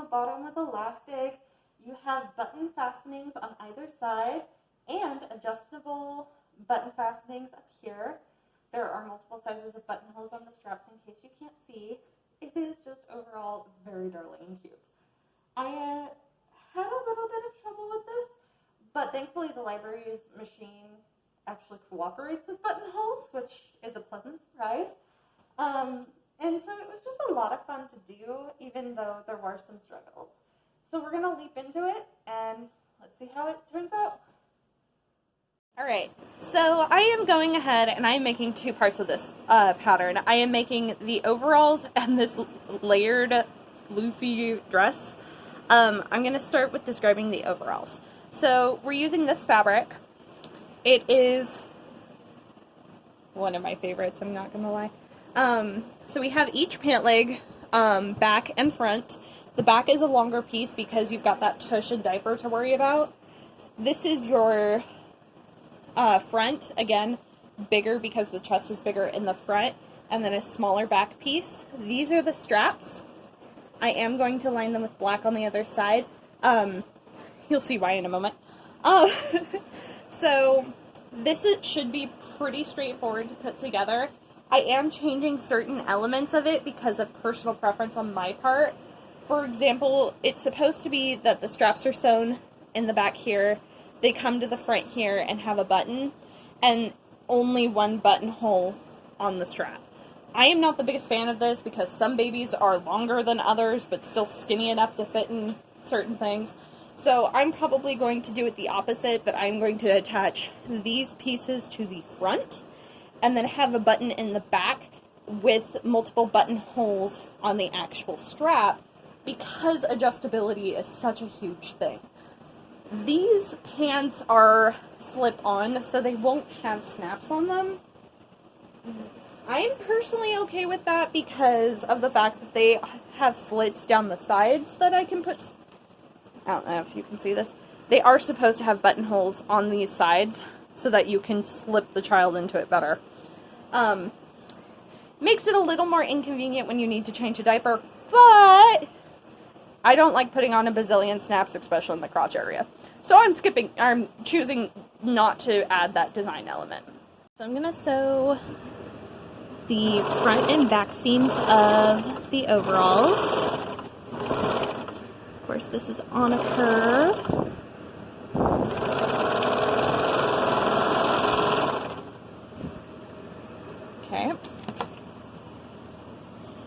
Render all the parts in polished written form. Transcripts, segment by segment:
the bottom with elastic. You have button fastenings on either side and adjustable button fastenings up here. There are multiple sizes of buttonholes on the straps in case you can't see. It is just overall very darling and cute. I had a little bit of trouble with this, but thankfully the library's machine actually cooperates with buttonholes, which is a pleasant surprise. And so it was just a lot of fun to do, even though there were some struggles. So we're going to leap into it, and let's see how it turns out. Alright, so I am going ahead and I am making two parts of this pattern. I am making the overalls and this layered floofy dress. I'm going to start with describing the overalls. So we're using this fabric. It is one of my favorites, I'm not going to lie. So we have each pant leg, back and front. The back is a longer piece because you've got that tush and diaper to worry about. This is your front, again, bigger because the chest is bigger in the front, and then a smaller back piece. These are the straps. I am going to line them with black on the other side. You'll see why in a moment. So this should be pretty straightforward to put together. I am changing certain elements of it because of personal preference on my part. For example, it's supposed to be that the straps are sewn in the back here. They come to the front here and have a button, and only one buttonhole on the strap. I am not the biggest fan of this because some babies are longer than others, but still skinny enough to fit in certain things. So I'm probably going to do it the opposite, but I'm going to attach these pieces to the front, and then have a button in the back with multiple buttonholes on the actual strap, because adjustability is such a huge thing. These pants are slip-on, so they won't have snaps on them. I'm personally okay with that because of the fact that they have slits down the sides that I can put... I don't know if you can see this. They are supposed to have buttonholes on these sides so that you can slip the child into it better. Makes it a little more inconvenient when you need to change a diaper, but I don't like putting on a bazillion snaps, especially in the crotch area. So I'm choosing not to add that design element. So I'm going to sew the front and back seams of the overalls. Of course, this is on a curve. Okay.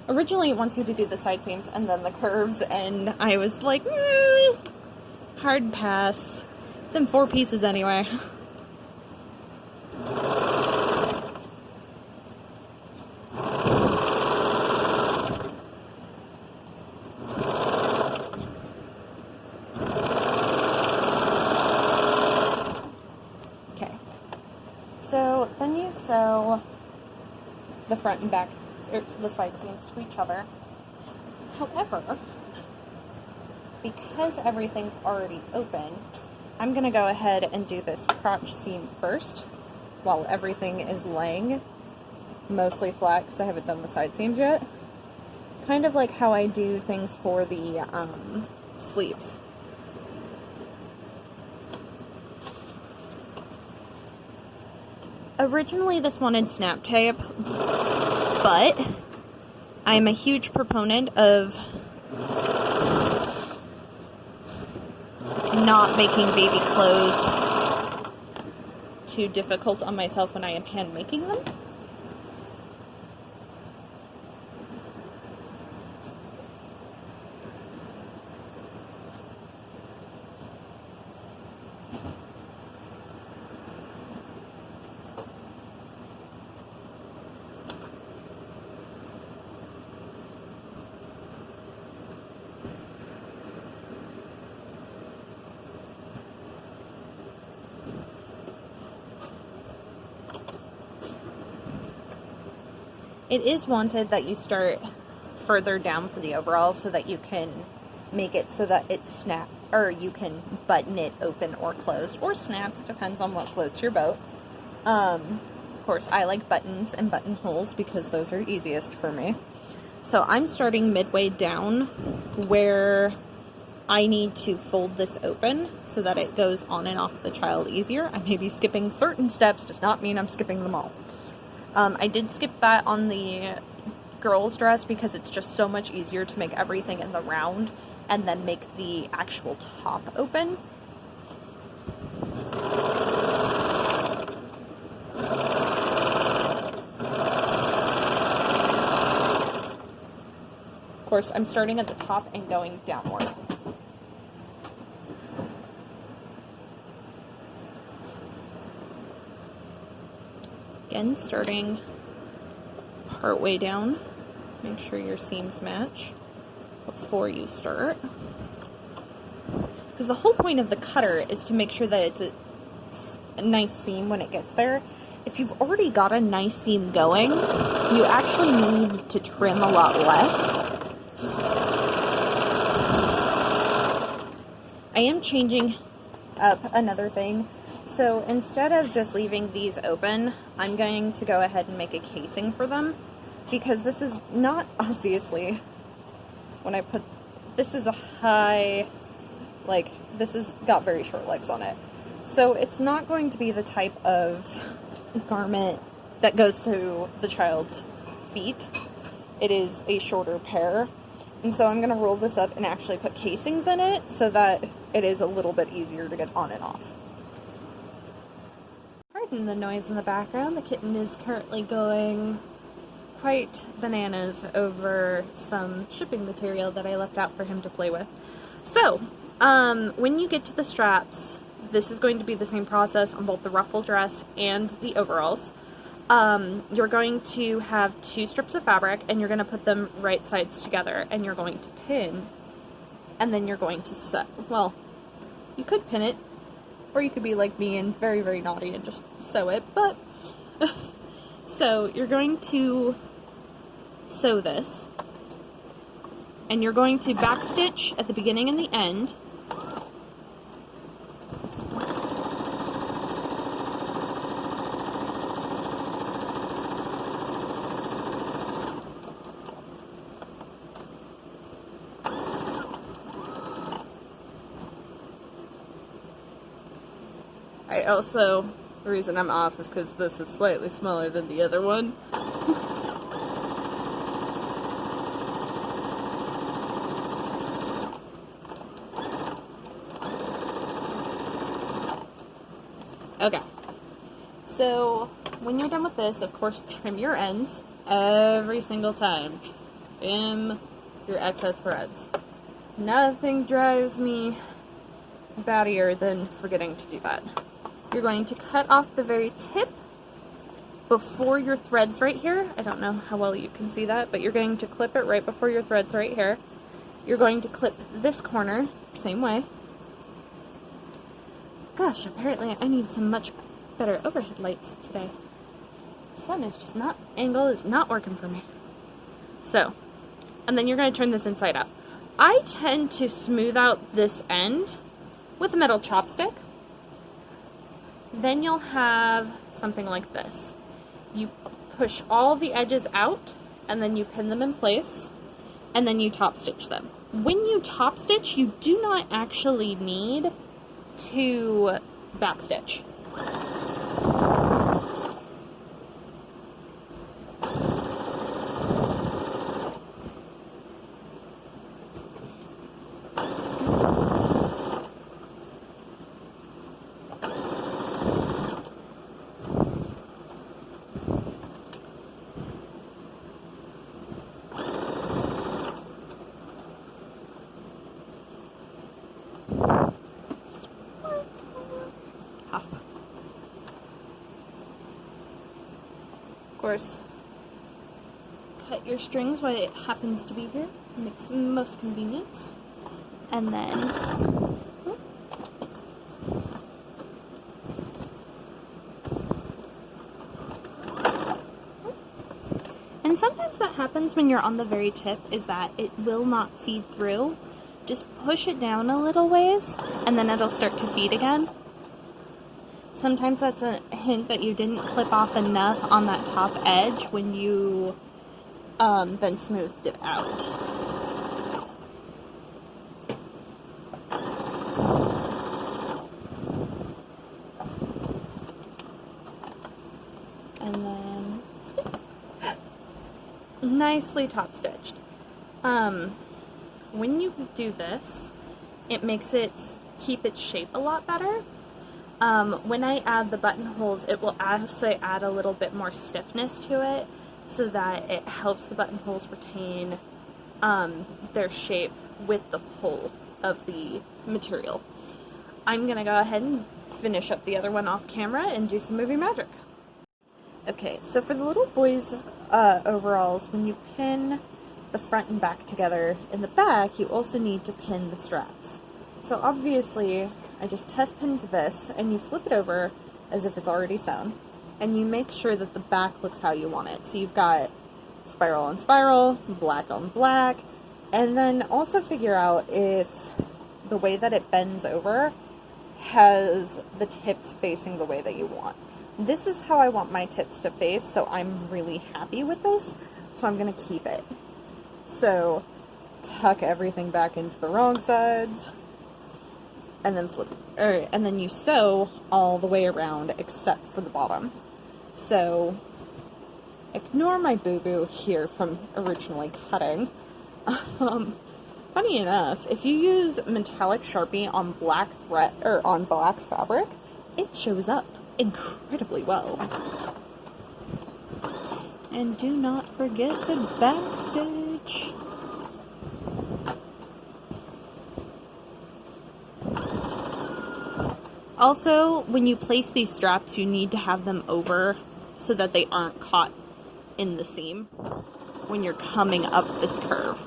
Originally it wants you to do the side seams and then the curves, and I was like, hard pass. It's in 4 pieces anyway. Okay. So then you sew the front and back, or the side seams to each other. However, because everything's already open, I'm going to go ahead and do this crotch seam first while everything is laying mostly flat because I haven't done the side seams yet. Kind of like how I do things for the sleeves. Originally this wanted snap tape, but I'm a huge proponent of not making baby clothes too difficult on myself when I am hand making them. It is wanted that you start further down for the overall so that you can make it so that it snaps, or you can button it open or closed, or snaps, depends on what floats your boat. Of course, I like buttons and buttonholes because those are easiest for me. So I'm starting midway down where I need to fold this open so that it goes on and off the child easier. I may be skipping certain steps, does not mean I'm skipping them all. I did skip that on the girl's dress because it's just so much easier to make everything in the round and then make the actual top open. Of course, I'm starting at the top and going downward. Again, starting part way down. Make sure your seams match before you start. Because the whole point of the cutter is to make sure that it's a nice seam when it gets there. If you've already got a nice seam going, you actually need to trim a lot less. I am changing up another thing. So instead of just leaving these open, I'm going to go ahead and make a casing for them. Because this is not, obviously, when I put, this is a high, like, this has got very short legs on it. So it's not going to be the type of garment that goes through the child's feet. It is a shorter pair. And so I'm going to roll this up and actually put casings in it so that it is a little bit easier to get on and off. Pardon the noise in the background. The kitten is currently going quite bananas over some shipping material that I left out for him to play with. So, when you get to the straps, this is going to be the same process on both the ruffle dress and the overalls. You're going to have 2 strips of fabric and you're going to put them right sides together and you're going to pin and then you're going to sew. Well, you could pin it or you could be like me and very, very naughty and just sew it, but so you're going to sew this and you're going to backstitch at the beginning and the end. Also, the reason I'm off is because this is slightly smaller than the other one. Okay, so when you're done with this, of course, trim your ends every single time. Trim your excess threads. Nothing drives me battier than forgetting to do that. You're going to cut off the very tip before your threads right here. I don't know how well you can see that, but you're going to clip it right before your threads right here. You're going to clip this corner, same way. Gosh, apparently I need some much better overhead lights today. The sun is just not, angle is not working for me. So, and then you're going to turn this inside out. I tend to smooth out this end with a metal chopstick. Then you'll have something like this. You push all the edges out and then you pin them in place and then you top stitch them. When you top stitch, you do not actually need to backstitch. Course, cut your strings while it happens to be here. Makes most convenience. And then and sometimes that happens when you're on the very tip, is that it will not feed through. Just push it down a little ways and then it'll start to feed again. Sometimes that's a hint that you didn't clip off enough on that top edge when you then smoothed it out. and then snip. Nicely top stitched. When you do this, it makes it keep its shape a lot better. When I add the buttonholes, it will actually add a little bit more stiffness to it so that it helps the buttonholes retain their shape with the pull of the material. I'm gonna go ahead and finish up the other one off camera and do some movie magic. Okay, so for the little boys' overalls, when you pin the front and back together in the back, you also need to pin the straps. So obviously, I just test pinned this, and you flip it over as if it's already sewn, and you make sure that the back looks how you want it. So you've got spiral on spiral, black on black, and then also figure out if the way that it bends over has the tips facing the way that you want. This is how I want my tips to face, so I'm really happy with this, so I'm going to keep it. So tuck everything back into the wrong sides, and then flip, and then you sew all the way around except for the bottom. So ignore my boo-boo here from originally cutting. Funny enough, if you use metallic Sharpie on black thread or on black fabric, it shows up incredibly well. And do not forget to backstitch. Also, when you place these straps, you need to have them over so that they aren't caught in the seam when you're coming up this curve.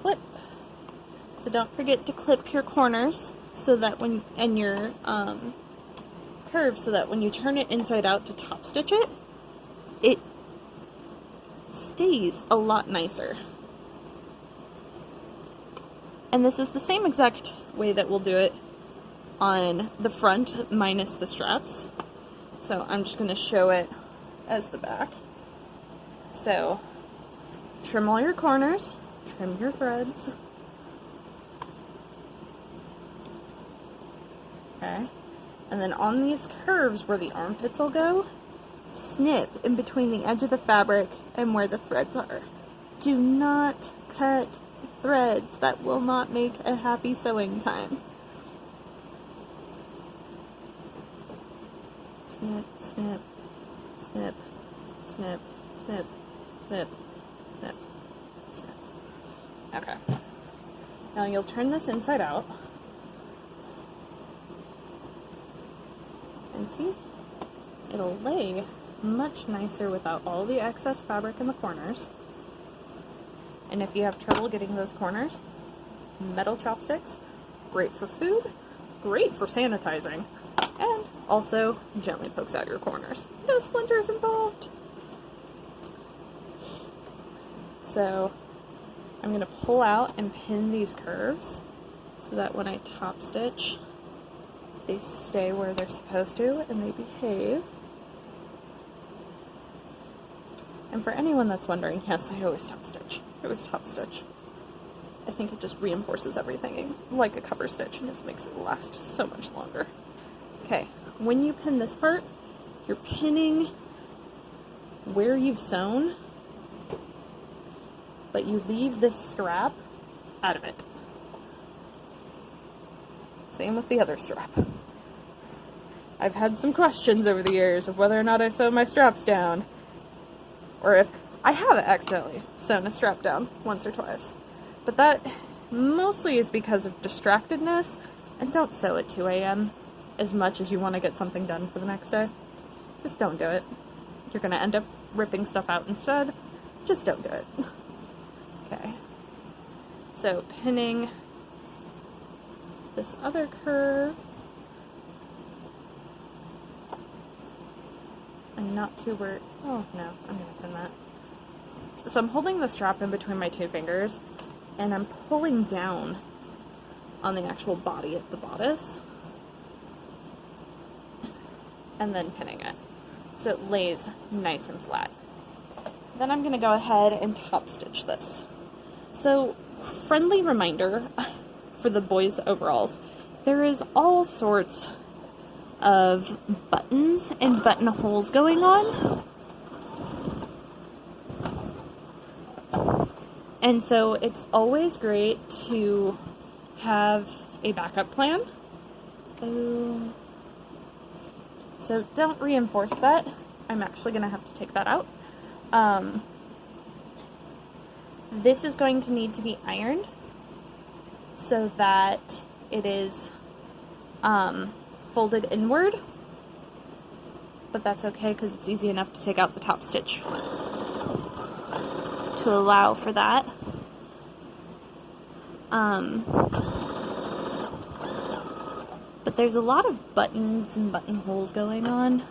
Clip. So don't forget to clip your corners so that when, and your curve, so that when you turn it inside out to top stitch it, it stays a lot nicer. And this is the same exact way that we'll do it on the front minus the straps. So I'm just going to show it as the back. So trim all your corners, trim your threads. Okay. And then on these curves where the armpits will go, snip in between the edge of the fabric and where the threads are. Do not cut threads. That will not make a happy sewing time. Snip, snip, snip, snip, snip, snip, snip, snip. Okay. Now you'll turn this inside out. And see? It'll lay much nicer without all the excess fabric in the corners. And if you have trouble getting those corners, metal chopsticks, great for food, great for sanitizing, and also gently pokes out your corners. No splinters involved. So I'm going to pull out and pin these curves so that when I top stitch, they stay where they're supposed to and they behave. And for anyone that's wondering, yes, I always top stitch. I always top stitch. I think it just reinforces everything like a cover stitch and just makes it last so much longer. Okay, when you pin this part, you're pinning where you've sewn, but you leave this strap out of it. Same with the other strap. I've had some questions over the years of whether or not I sew my straps down, or if I have accidentally sewn a strap down once or twice. But that mostly is because of distractedness, and don't sew at 2 a.m. as much as you want to get something done for the next day. Just don't do it. You're going to end up ripping stuff out instead. Just don't do it. Okay. So pinning this other curve. I'm not too worried. Oh no, I'm going to pin that. So I'm holding the strap in between my two fingers, and I'm pulling down on the actual body of the bodice, and then pinning it so it lays nice and flat. Then I'm going to go ahead and top stitch this. So, friendly reminder for the boys' overalls, there is all sorts of buttons and buttonholes going on. And so it's always great to have a backup plan. So don't reinforce that. I'm actually going to have to take that out. This is going to need to be ironed so that it is folded inward, but that's okay because it's easy enough to take out the top stitch to allow for that. But there's a lot of buttons and buttonholes going on.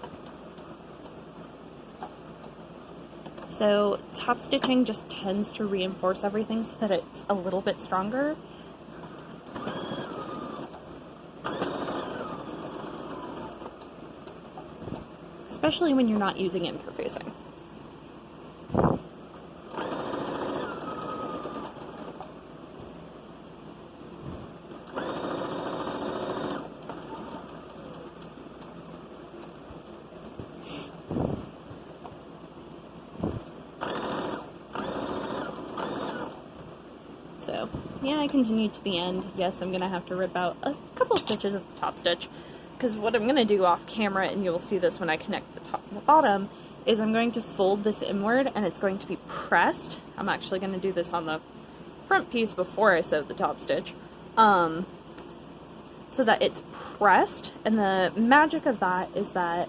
So top stitching just tends to reinforce everything so that it's a little bit stronger. Especially when you're not using interfacing. So, yeah, I continued to the end. Yes, I'm going to have to rip out a couple stitches of the top stitch, because what I'm going to do off camera, and you'll see this when I connect the top and the bottom, is I'm going to fold this inward and it's going to be pressed. I'm actually going to do this on the front piece before I sew the top stitch, so that it's pressed, and the magic of that is that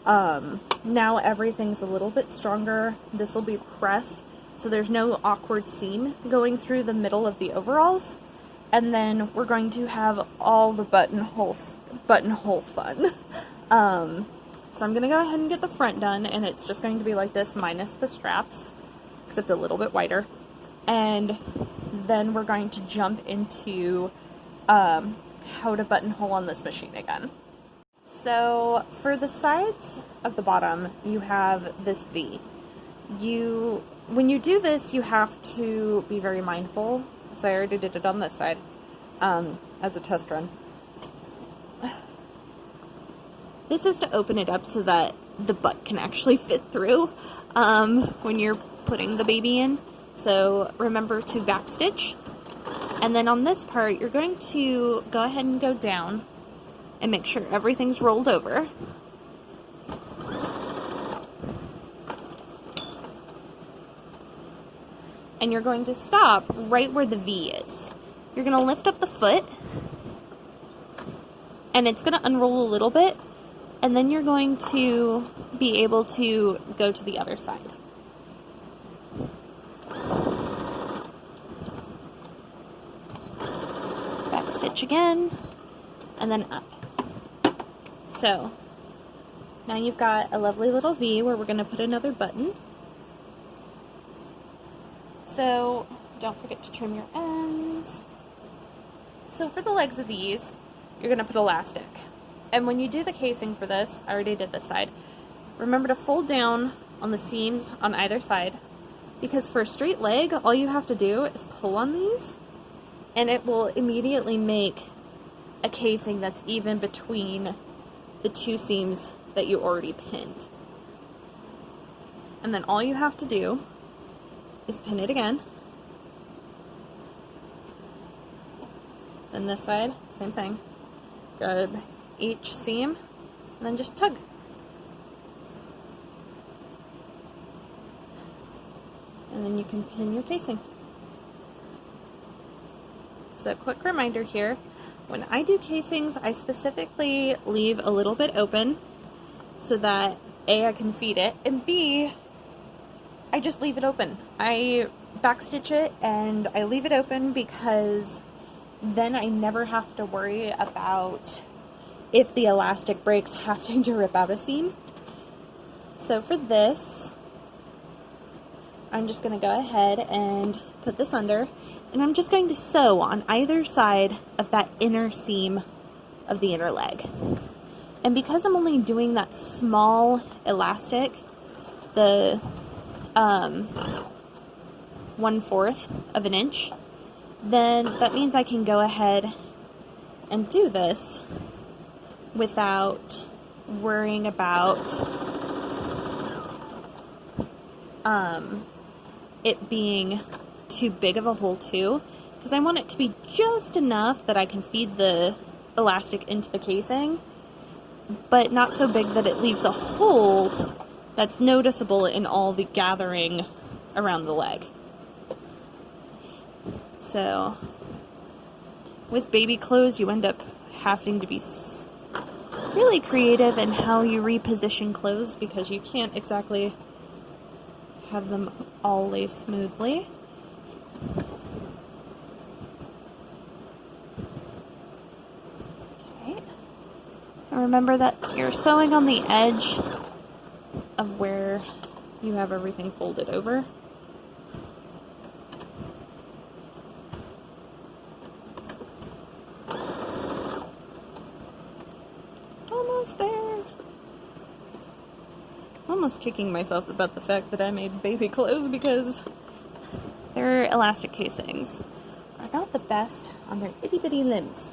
now everything's a little bit stronger. This will be pressed, so there's no awkward seam going through the middle of the overalls, and then we're going to have all the buttonhole fun. So I'm gonna go ahead and get the front done, and it's just going to be like this minus the straps, except a little bit wider. And then we're going to jump into how to buttonhole on this machine again. So for the sides of the bottom, you have this V. When you do this, you have to be very mindful. So I already did it on this side as a test run. This is to open it up so that the butt can actually fit through when you're putting the baby in. So remember to backstitch. And then on this part, you're going to go ahead and go down and make sure everything's rolled over. And you're going to stop right where the V is. You're going to lift up the foot, and it's going to unroll a little bit, and then you're going to be able to go to the other side. Backstitch again, and then up. So, now you've got a lovely little V where we're going to put another button. So, don't forget to trim your ends. So for the legs of these, you're going to put elastic. And when you do the casing for this, I already did this side, remember to fold down on the seams on either side, because for a straight leg, all you have to do is pull on these, and it will immediately make a casing that's even between the two seams that you already pinned. And then all you have to do is pin it again. Then this side, same thing. Grab each seam, and then just tug. And then you can pin your casing. So quick reminder here, when I do casings, I specifically leave a little bit open so that A, I can feed it, and B, I just leave it open. I backstitch it and I leave it open because then I never have to worry about if the elastic breaks having to rip out a seam. So for this, I'm just going to go ahead and put this under. And I'm just going to sew on either side of that inner seam of the inner leg. And because I'm only doing that small elastic, the 1/4 of an inch, then that means I can go ahead and do this without worrying about it being too big of a hole too, because I want it to be just enough that I can feed the elastic into the casing, but not so big that it leaves a hole that's noticeable in all the gathering around the leg. So with baby clothes, you end up having to be really creative in how you reposition clothes, because you can't exactly have them all lay smoothly. Okay. And remember that you're sewing on the edge of where you have everything folded over. Almost there. I'm almost kicking myself about the fact that I made baby clothes, because their elastic casings are not the best on their itty bitty limbs.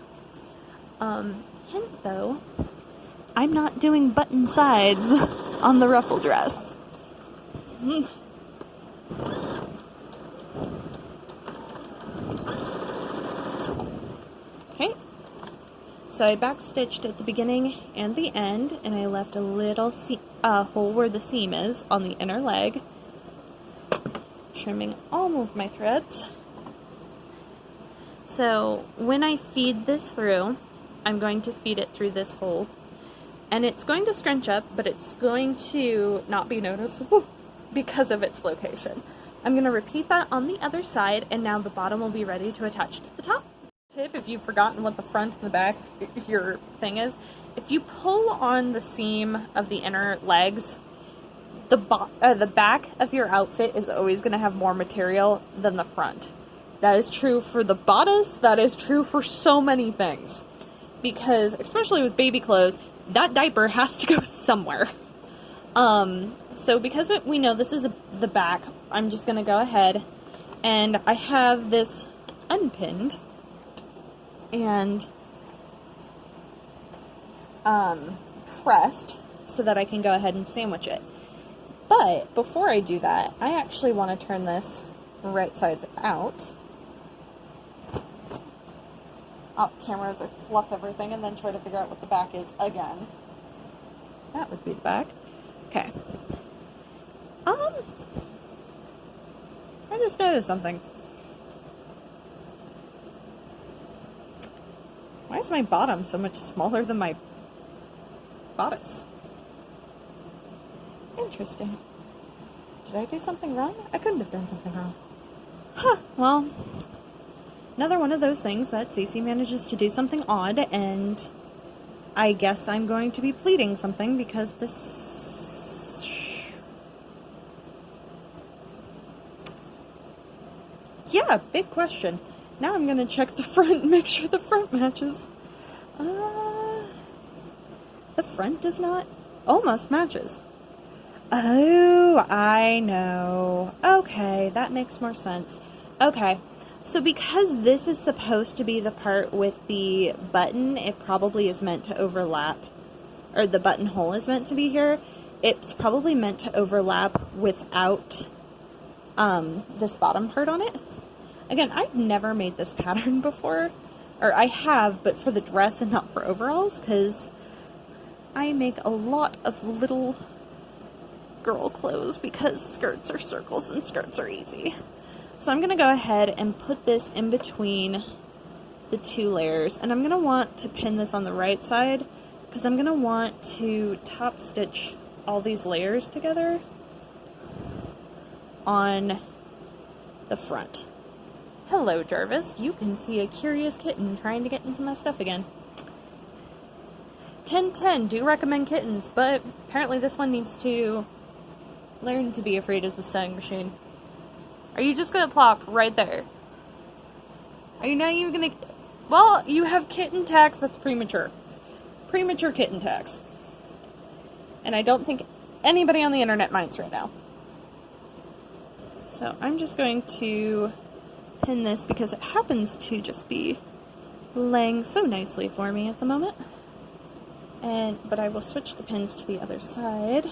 Hint though, I'm not doing button sides on the ruffle dress. Okay, so I backstitched at the beginning and the end, and I left a little hole where the seam is on the inner leg, trimming all of my threads. So when I feed this through, I'm going to feed it through this hole, and it's going to scrunch up, but it's going to not be noticeable because of its location. I'm going to repeat that on the other side, and now the bottom will be ready to attach to the top. Tip, if you've forgotten what the front and the back of your thing is, if you pull on the seam of the inner legs, the back of your outfit is always going to have more material than the front. That is true for the bodice, that is true for so many things. Because, especially with baby clothes, that diaper has to go somewhere. So because we know this is the back, I'm just going to go ahead, and I have this unpinned and pressed so that I can go ahead and sandwich it. But before I do that, I actually want to turn this right sides out. Off camera as I fluff everything and then try to figure out what the back is again. That would be the back. Okay. I just noticed something. Why is my bottom so much smaller than my bodice? Interesting. Did I do something wrong? I couldn't have done something wrong. Huh, well, another one of those things that Cece manages to do something odd, and I guess I'm going to be pleating something because this... Yeah, big question. Now I'm going to check the front and make sure the front matches. The front does not. Almost matches. Oh, I know. Okay, that makes more sense. Okay, so because this is supposed to be the part with the button, it probably is meant to overlap, or the buttonhole is meant to be here. It's probably meant to overlap without this bottom part on it. Again, I've never made this pattern before, or I have, but for the dress and not for overalls, because I make a lot of little girl clothes because skirts are circles and skirts are easy. So I'm going to go ahead and put this in between the two layers, and I'm going to want to pin this on the right side because I'm going to want to top stitch all these layers together on the front. Hello, Jarvis. You can see a curious kitten trying to get into my stuff again. 10/10, do recommend kittens, but apparently this one needs to learn to be afraid of the sewing machine. Are you just going to plop right there? Are you not even gonna... Well, you have kitten tax. That's premature. Premature kitten tax. And I don't think anybody on the internet minds right now. So I'm just going to pin this because it happens to just be laying so nicely for me at the moment. But I will switch the pins to the other side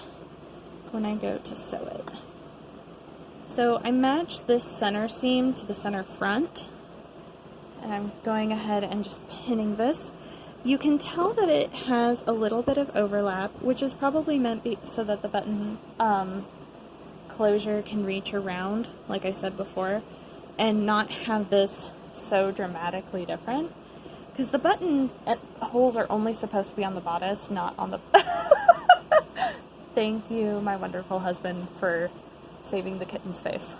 when I go to sew it. So I matched this center seam to the center front, and I'm going ahead and just pinning this. You can tell that it has a little bit of overlap, which is probably meant so that the button closure can reach around, like I said before, and not have this so dramatically different. Because the button holes are only supposed to be on the bodice, not on the... Thank you, my wonderful husband, for saving the kitten's face.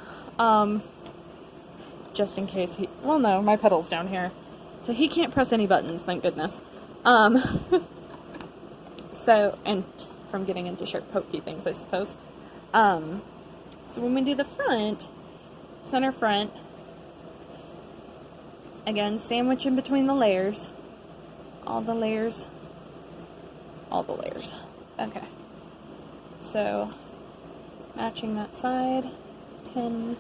Just in case he... Well, no, my pedal's down here. So he can't press any buttons, thank goodness. So, and from getting into sharp pokey things, I suppose. So when we do the front, center front, again, sandwich in between the layers. All the layers. Okay. So, matching that side, pin,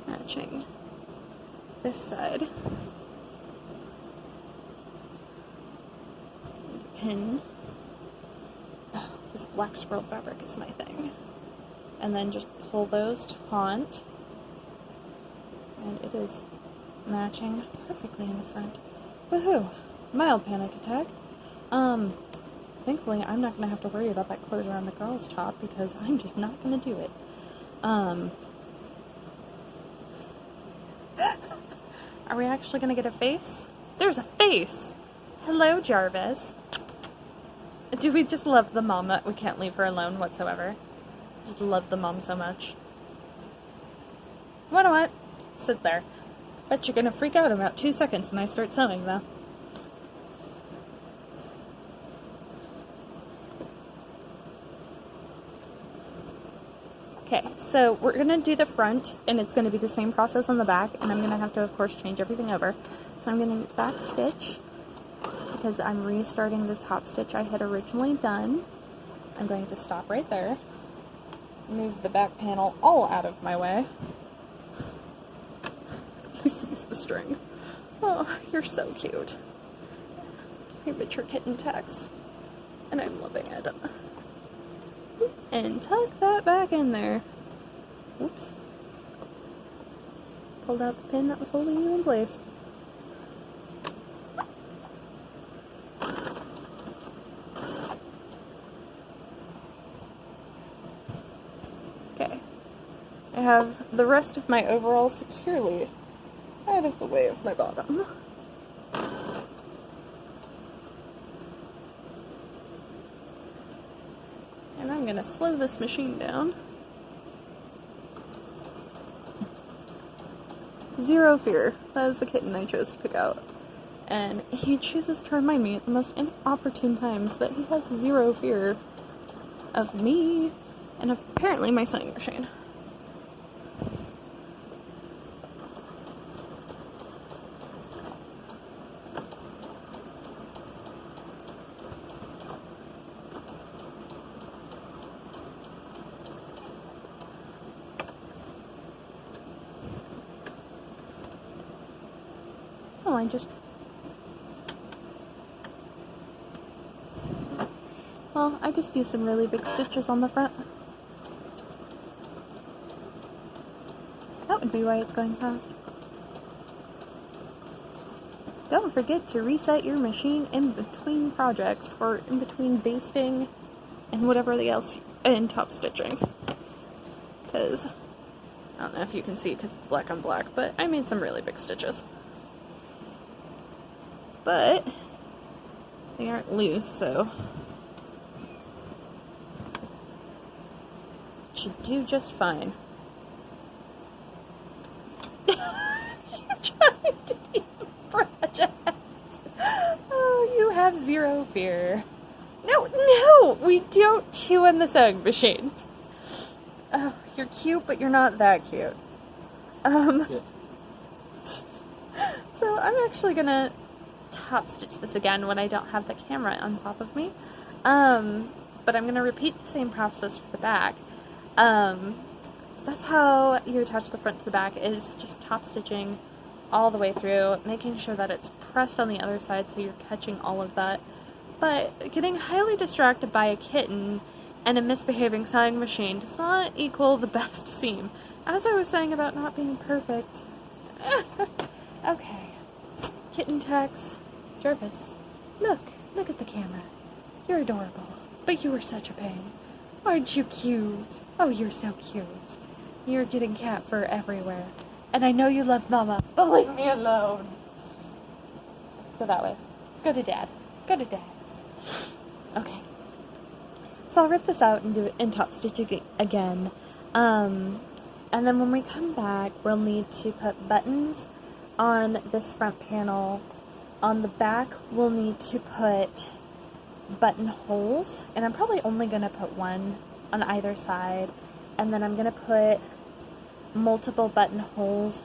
matching this side, pin. Oh, this black squirrel fabric is my thing. And then just pull those taut. And it is matching perfectly in the front. Woohoo! Mild panic attack. Thankfully I'm not going to have to worry about that closure on the girl's top because I'm just not going to do it. Are we actually going to get a face? There's a face! Hello, Jarvis. Do we just love the mom that we can't leave her alone whatsoever? Just love the mom so much. You know what? Sit there. Bet you're gonna freak out in about 2 seconds when I start sewing, though. Okay, so we're gonna do the front, and it's gonna be the same process on the back, and I'm gonna have to, of course, change everything over. So I'm gonna back stitch, because I'm restarting this top stitch I had originally done. I'm going to stop right there, move the back panel all out of my way. He sees the string. Oh, you're so cute. Premature kitten tax. And I'm loving it. And tuck that back in there. Oops. Pulled out the pin that was holding you in place. Okay. I have the rest of my overall securely out of the way of my bottom. And I'm gonna slow this machine down. Zero fear. That is the kitten I chose to pick out. And he chooses to remind me at the most inopportune times that he has zero fear of me and of apparently my sewing machine. Oh, I just used some really big stitches on the front. That would be why it's going fast. Don't forget to reset your machine in between projects, or in between basting and whatever else in top stitching. Because, I don't know if you can see because it's black on black, but I made some really big stitches. But they aren't loose, so it should do just fine. You're trying to be a project. Oh, you have zero fear. No, we don't chew on the sewing machine. Oh, you're cute, but you're not that cute. Yes. So I'm actually gonna top stitch this again when I don't have the camera on top of me. But I'm gonna repeat the same process for the back. That's how you attach the front to the back, is just top stitching all the way through, making sure that it's pressed on the other side so you're catching all of that. But getting highly distracted by a kitten and a misbehaving sewing machine does not equal the best seam. As I was saying about not being perfect. Okay. Kitten text. Jarvis, look at the camera. You're adorable, but you were such a pain. Aren't you cute? Oh, you're so cute. You're getting cat fur everywhere. And I know you love Mama, but leave me alone. Go that way. Go to Dad. Go to Dad. Okay. So I'll rip this out and do it in top stitch again. And then when we come back, we'll need to put buttons on this front panel. On the back, we'll need to put buttonholes, and I'm probably only going to put one on either side. And then I'm going to put multiple buttonholes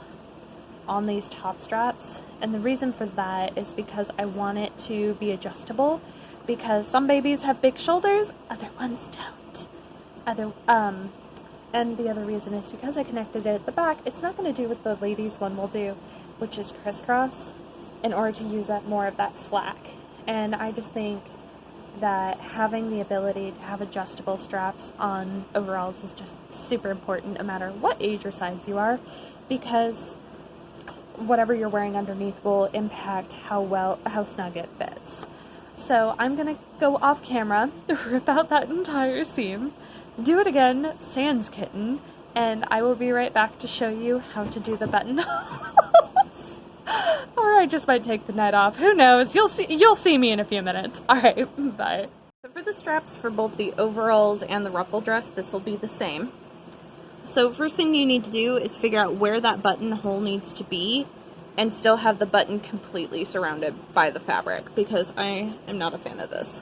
on these top straps. And the reason for that is because I want it to be adjustable, because some babies have big shoulders, other ones don't. And the other reason is because I connected it at the back, it's not going to do what the ladies one will do, which is crisscross, in order to use up more of that slack. And I just think that having the ability to have adjustable straps on overalls is just super important, no matter what age or size you are, because whatever you're wearing underneath will impact how snug it fits. So I'm gonna go off camera, rip out that entire seam, do it again, sans kitten, and I will be right back to show you how to do the buttonholes. Or I just might take the net off. Who knows? You'll see me in a few minutes. Alright, bye. So for the straps for both the overalls and the ruffle dress, this will be the same. So first thing you need to do is figure out where that buttonhole needs to be and still have the button completely surrounded by the fabric, because I am not a fan of this,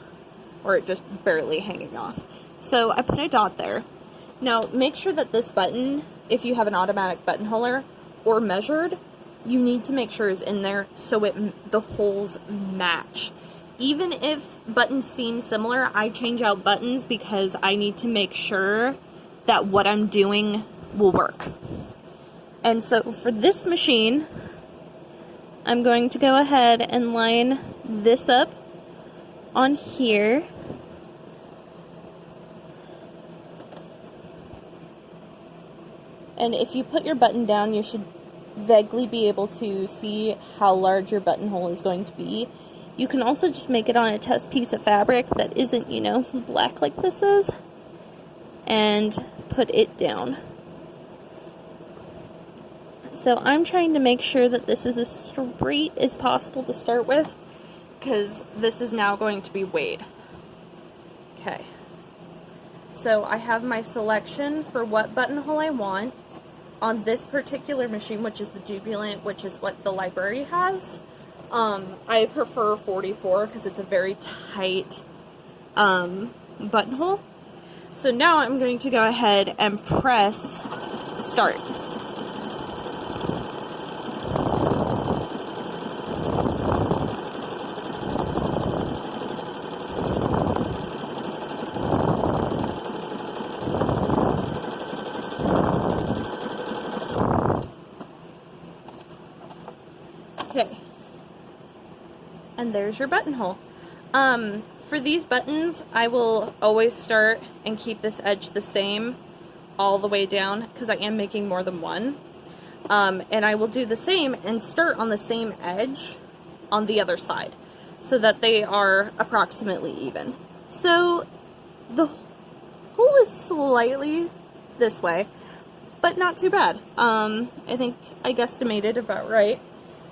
or it just barely hanging off. So I put a dot there. Now make sure that this button, if you have an automatic buttonholer or measured, you need to make sure is in there so the holes match. Even if buttons seem similar, I change out buttons because I need to make sure that what I'm doing will work. And so for this machine, I'm going to go ahead and line this up on here. And if you put your button down, you should vaguely be able to see how large your buttonhole is going to be. You can also just make it on a test piece of fabric that isn't, you know, black like this is, and put it down. So I'm trying to make sure that this is as straight as possible to start with, because this is now going to be weighed. Okay. So I have my selection for what buttonhole I want. On this particular machine, which is the Jubilant, which is what the library has, I prefer 44 because it's a very tight buttonhole. So now I'm going to go ahead and press start. Okay, and there's your buttonhole. For these buttons, I will always start and keep this edge the same all the way down, because I am making more than one. And I will do the same and start on the same edge on the other side, so that they are approximately even. So the hole is slightly this way, but not too bad. I think I guesstimated about right.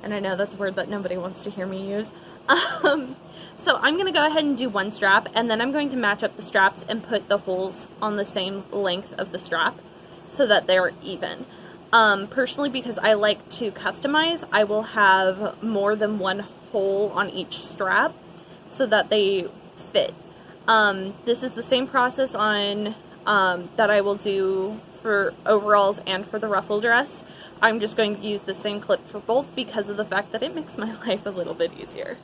And I know that's a word that nobody wants to hear me use. So I'm going to go ahead and do one strap, and then I'm going to match up the straps and put the holes on the same length of the strap so that they're even. Personally, because I like to customize, I will have more than one hole on each strap so that they fit. This is the same process on that I will do for overalls and for the ruffle dress. I'm just going to use the same clip for both because of the fact that it makes my life a little bit easier.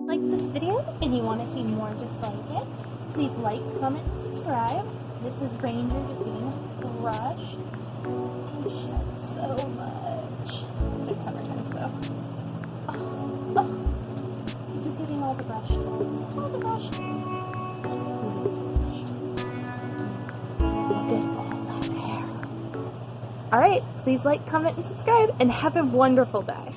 Like this video and you want to see more just like it, please like, comment, and subscribe. This is Ranger just getting brushed. He shed so much. But it's summertime, so. You're getting all the brush too. All the brush. Look at all that hair. Alright, please like, comment, and subscribe, and have a wonderful day.